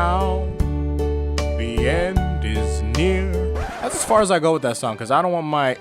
now, the end is near. That's as far as I go with that song, because I don't want my,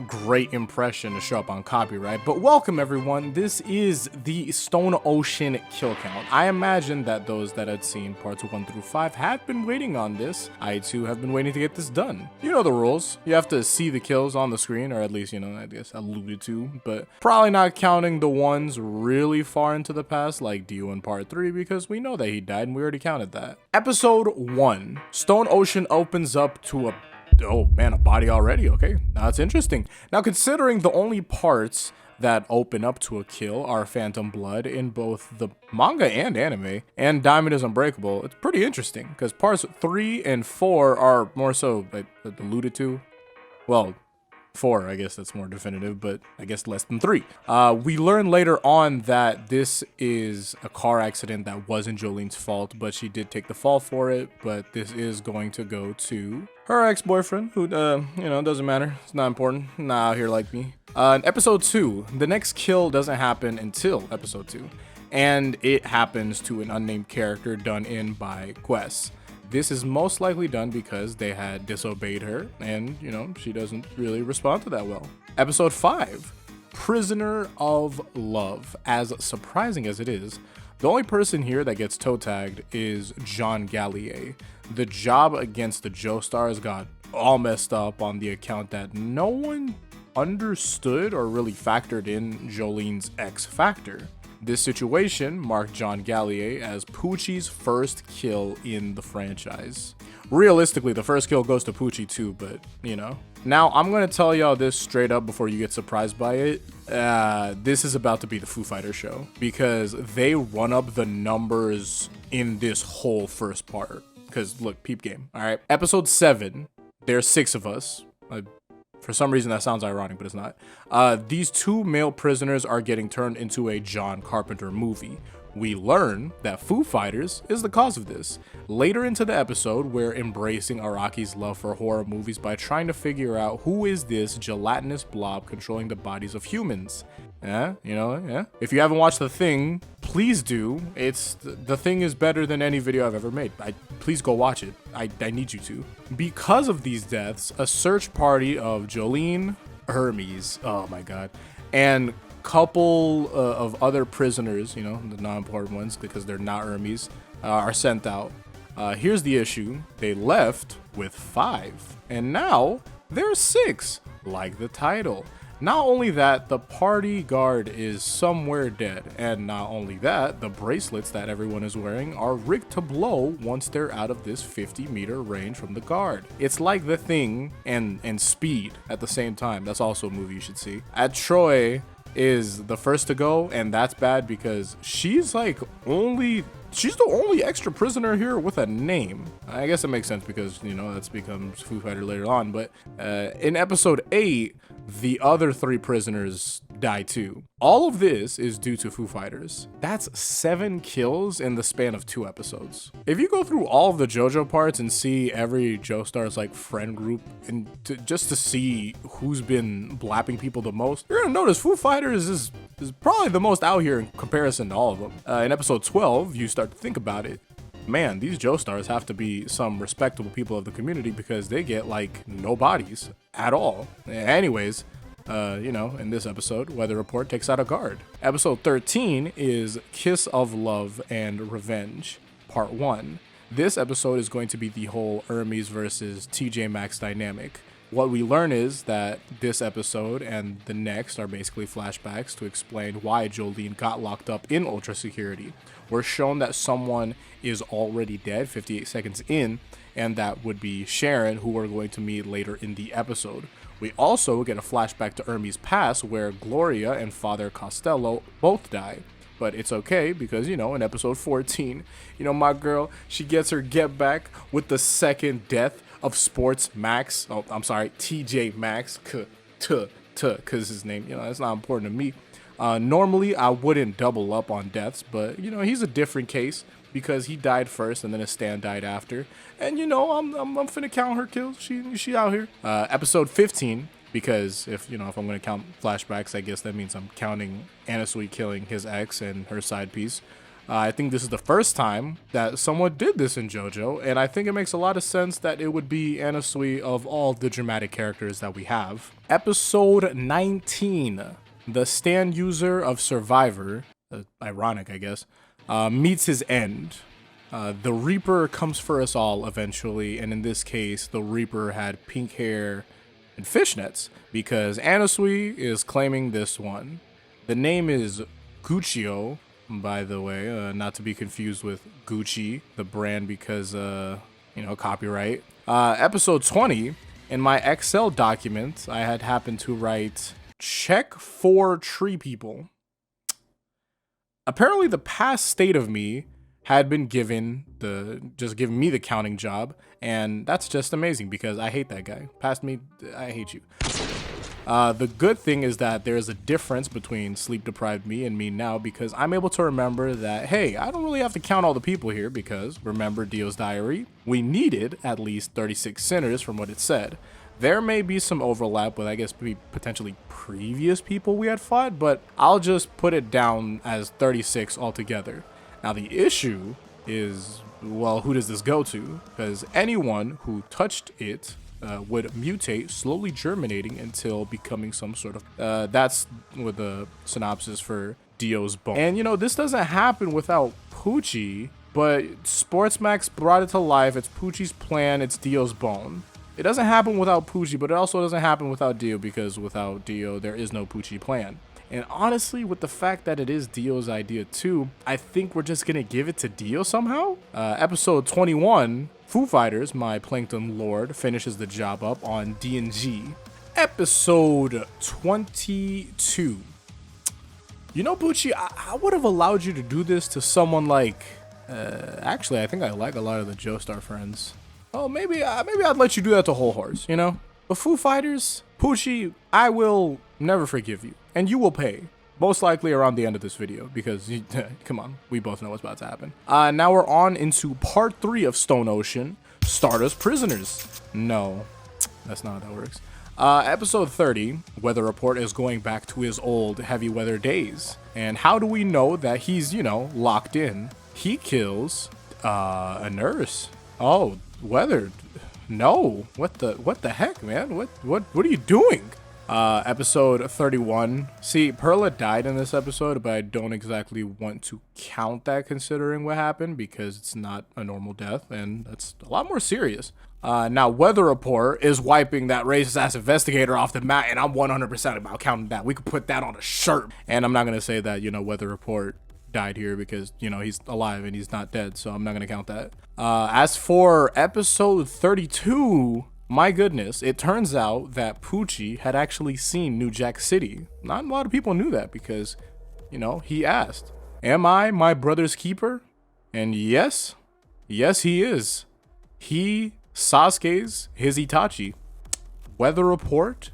great impression to show up on copyright. But welcome, everyone. This is the Stone Ocean kill count. I imagine that those that had seen parts 1 through 5 had been waiting on this. I, too, have been waiting to get this done. You know the rules. You have to see the kills on the screen, or at least, I guess alluded to. But probably not counting the ones really far into the past, like Dio in part 3, because we know that he died, and we already counted that. Episode 1. Stone Ocean opens up to oh man, a body already. Okay, now that's interesting. Now, considering the only parts that open up to a kill are Phantom Blood in both the manga and anime, and Diamond is Unbreakable, it's pretty interesting because parts 3 and 4 are more so alluded to. Well, 4, I guess that's more definitive, but I guess less than 3. We learn later on that this is a car accident that wasn't Jolene's fault, but she did take the fall for it. But this is going to go to her ex-boyfriend, who, doesn't matter. It's not important. Not out here like me. In episode 2, the next kill doesn't happen until episode 2, and it happens to an unnamed character done in by Quest. This is most likely done because they had disobeyed her and, she doesn't really respond to that well. Episode 5, Prisoner of Love. As surprising as it is, the only person here that gets toe tagged is John Gallier. The job against the Joestars got all messed up on the account that no one understood or really factored in Jolene's X factor. This situation marked John Gallier as Poochie's first kill in the franchise. Realistically, the first kill goes to Poochie too, but Now, I'm going to tell y'all this straight up before you get surprised by it. This is about to be the Foo Fighters show because they run up the numbers in this whole first part. Because look, peep game, all right? Episode 7, there's 6 of us. For some reason, that sounds ironic, but it's not. These 2 male prisoners are getting turned into a John Carpenter movie. We learn that Foo Fighters is the cause of this. Later into the episode, we're embracing Araki's love for horror movies by trying to figure out who is this gelatinous blob controlling the bodies of humans. Yeah. If you haven't watched The Thing, please do. The Thing is better than any video I've ever made. Please go watch it. I need you to. Because of these deaths, a search party of Jolene, Hermes, oh my god, and couple of other prisoners, the non-important ones because they're not Hermes, are sent out. Here's the issue. They left with 5, and now there's 6, like the title. Not only that, the party guard is somewhere dead, and not only that, the bracelets that everyone is wearing are rigged to blow once they're out of this 50-meter range from the guard. It's like The Thing and Speed at the same time. That's also a movie you should see. Troy is the first to go, and that's bad because she's the only extra prisoner here with a name. I guess it makes sense because that's becomes Foo Fighter later on, but in episode 8 the other 3 prisoners die too. All of this is due to Foo Fighters. That's 7 kills in the span of 2 episodes. If you go through all of the JoJo parts and see every Joestar's friend group and just to see who's been blapping people the most, you're gonna notice Foo Fighters is probably the most out here in comparison to all of them. In episode 12, you start to think about it. Man, these Joestars have to be some respectable people of the community because they get no bodies at all. Anyways, in this episode, Weather Report takes out a guard. Episode 13 is Kiss of Love and Revenge, Part 1. This episode is going to be the whole Hermes versus TJ Maxx dynamic. What we learn is that this episode and the next are basically flashbacks to explain why Jolene got locked up in Ultra Security. We're shown that someone is already dead 58 seconds in, and that would be Sharon, who we're going to meet later in the episode. We also get a flashback to Hermes' past where Gloria and Father Costello both die. But it's okay because, in episode 14, my girl, she gets her get back with the second death of Sports Max. Oh, I'm sorry, TJ Maxx. Because his name, that's not important to me. Normally, I wouldn't double up on deaths, but, he's a different case because he died first and then his stand died after. And, I'm finna count her kills. She out here. Episode 15, because if I'm going to count flashbacks, I guess that means I'm counting Anna Sweet killing his ex and her side piece. I think this is the first time that someone did this in JoJo, and I think it makes a lot of sense that it would be Anasui of all the dramatic characters that we have. Episode 19, the stand user of Survivor, ironic I guess, meets his end. The Reaper comes for us all eventually, and in this case, the Reaper had pink hair and fishnets because Anasui is claiming this one. The name is Guccio, by the way, not to be confused with Gucci, the brand, because, copyright. Episode 20, in my Excel document, I had happened to write, check for tree people. Apparently, the past state of me had been given me the counting job, and that's just amazing because I hate that guy. Past me, I hate you. The good thing is that there is a difference between sleep deprived me and me now because I'm able to remember that, hey, I don't really have to count all the people here because remember Dio's diary? We needed at least 36 sinners from what it said. There may be some overlap with, I guess, potentially previous people we had fought, but I'll just put it down as 36 altogether. Now, the issue is, well, who does this go to? Because anyone who touched it would mutate, slowly germinating until becoming some sort of... that's with the synopsis for Dio's bone. And, this doesn't happen without Poochie, but Sportsmax brought it to life. It's Poochie's plan. It's Dio's bone. It doesn't happen without Poochie, but it also doesn't happen without Dio because without Dio, there is no Poochie plan. And honestly, with the fact that it is Dio's idea too, I think we're just gonna give it to Dio somehow. Episode 21, Foo Fighters, my Plankton Lord, finishes the job up on D&G. Episode 22. Poochie, I would have allowed you to do this to someone like... actually, I think I like a lot of the Joestar friends. Oh, maybe I'd let you do that to Whole Horse, But Foo Fighters, Poochie, I will never forgive you. And you will pay. Most likely around the end of this video. Because, come on, we both know what's about to happen. Now we're on into part 3 of Stone Ocean. Stardust Prisoners. No, that's not how that works. Episode 30, Weather Report is going back to his old heavy weather days. And how do we know that he's, locked in? He kills a nurse. Oh, Weather. No. What the heck, man? What are you doing? Episode 31. See, Perla died in this episode, but I don't exactly want to count that considering what happened because it's not a normal death and that's a lot more serious. Now, Weather Report is wiping that racist ass investigator off the mat, and I'm 100% about counting that. We could put that on a shirt. And I'm not going to say that, Weather Report died here because, he's alive and he's not dead, so I'm not going to count that. As for episode 32, my goodness, it turns out that Poochie had actually seen New Jack City. Not a lot of people knew that because, he asked, am I my brother's keeper? And yes, he is. He, Sasuke's, his Itachi. Weather Report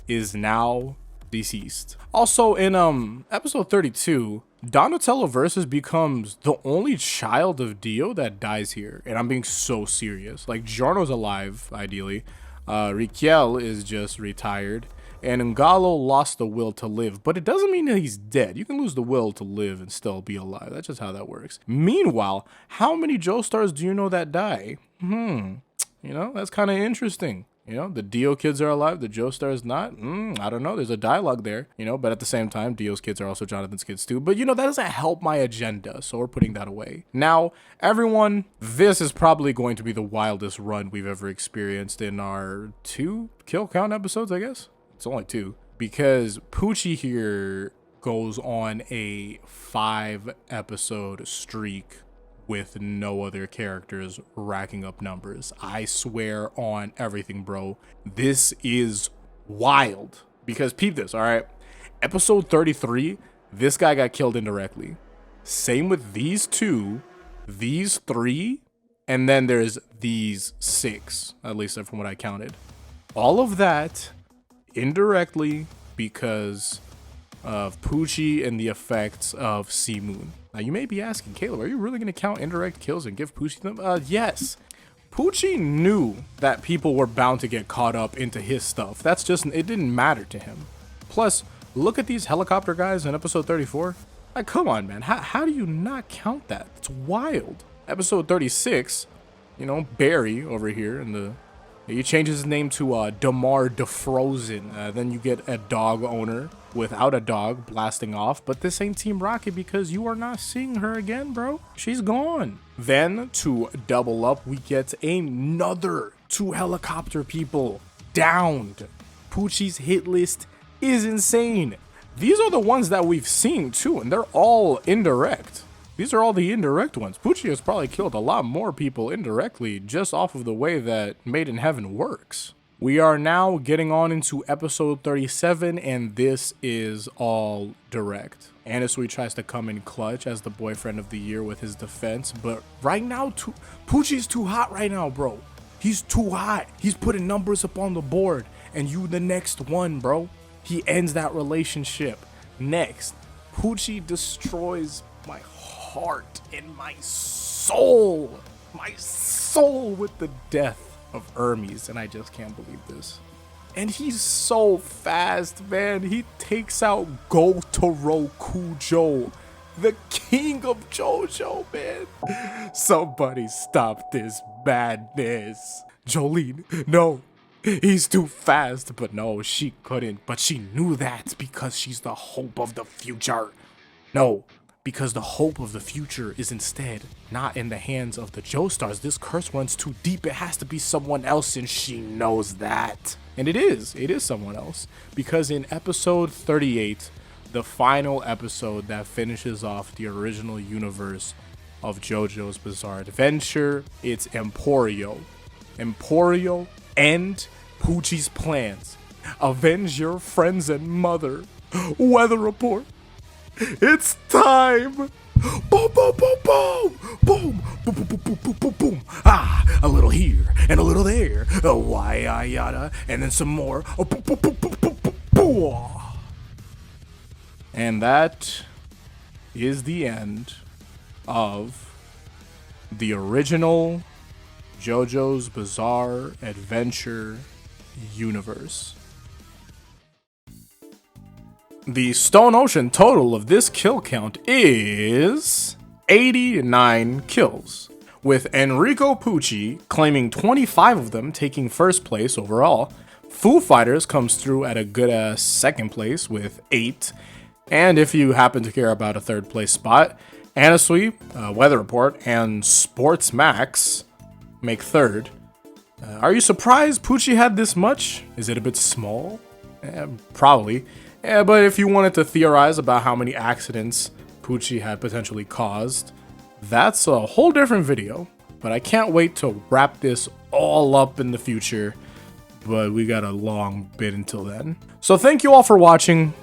is now deceased. Also, in episode 32, Donatello Versus becomes the only child of Dio that dies here. And I'm being so serious. Like, Giorno's alive, ideally. Riquel is just retired. And Ngalo lost the will to live. But it doesn't mean that he's dead. You can lose the will to live and still be alive. That's just how that works. Meanwhile, how many Joestars do you know that die? That's kind of interesting. The Dio kids are alive, the Joestar's not. I don't know. There's a dialogue there, but at the same time, Dio's kids are also Jonathan's kids too. But, that doesn't help my agenda, so we're putting that away. Now, everyone, this is probably going to be the wildest run we've ever experienced in our 2 kill count episodes, I guess. It's only 2. Because Poochie here goes on a 5-episode streak with no other characters racking up numbers. I swear on everything, bro. This is wild. Because peep this, all right? Episode 33, this guy got killed indirectly. Same with these 2, these 3, and then there's these 6, at least from what I counted. All of that indirectly because of Poochie and the effects of Sea Moon. Now, you may be asking, Kaleb, are you really going to count indirect kills and give Poochie them? Yes. Poochie knew that people were bound to get caught up into his stuff. It didn't matter to him. Plus, look at these helicopter guys in episode 34. Like, come on, man. How do you not count that? It's wild. Episode 36, you know, Barry over here in the... He changes his name to Damar DeFrozen. Then you get a dog owner without a dog blasting off. But this ain't Team Rocket because you are not seeing her again, bro. She's gone. Then to double up, we get another 2 helicopter people downed. Poochie's hit list is insane. These are the ones that we've seen too, and they're all indirect. These are all the indirect ones. Poochie has probably killed a lot more people indirectly just off of the way that Made in Heaven works. We are now getting on into episode 37, and this is all direct. Anasui tries to come in clutch as the boyfriend of the year with his defense, but right now, Poochie's too hot right now, bro. He's too hot. He's putting numbers up on the board, and you the next one, bro. He ends that relationship. Next, Poochie destroys my heart and my soul with the death of Hermes, and I just can't believe this. And he's so fast, man. He takes out Gotaro Kujo, the king of JoJo, man. Somebody stop this madness. Jolene, no. He's too fast. But no, she couldn't. But she knew that because she's the hope of the future. No, because the hope of the future is instead not in the hands of the Joestars. This curse runs too deep. It has to be someone else, and she knows that. And it is someone else. Because in episode 38, the final episode that finishes off the original universe of JoJo's Bizarre Adventure, it's Emporio. Emporio and Poochie's plans. Avenge your friends and mother. Weather report. It's time. Boom, boom, boom, boom. Boom, boom, boom, boom, boom, boom, boom, boom. Ah, a little here and a little there. Oh, why, yada, and then some more. Oh, boom, boom, boom, boom, boom, boom, boom. And that is the end of the original JoJo's Bizarre Adventure universe. The Stone Ocean total of this kill count is 89 kills, with Enrico Pucci claiming 25 of them, taking first place overall. Foo Fighters comes through at a good second place with 8, and if you happen to care about a third place spot, Anasui, Weather Report, and Sports Max make third. Are you surprised Pucci had this much? Is it a bit small? Probably. But if you wanted to theorize about how many accidents Pucci had potentially caused, that's a whole different video. But I can't wait to wrap this all up in the future. But we got a long bit until then. So thank you all for watching.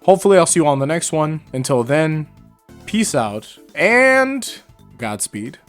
Hopefully I'll see you all in the next one. Until then, peace out and Godspeed.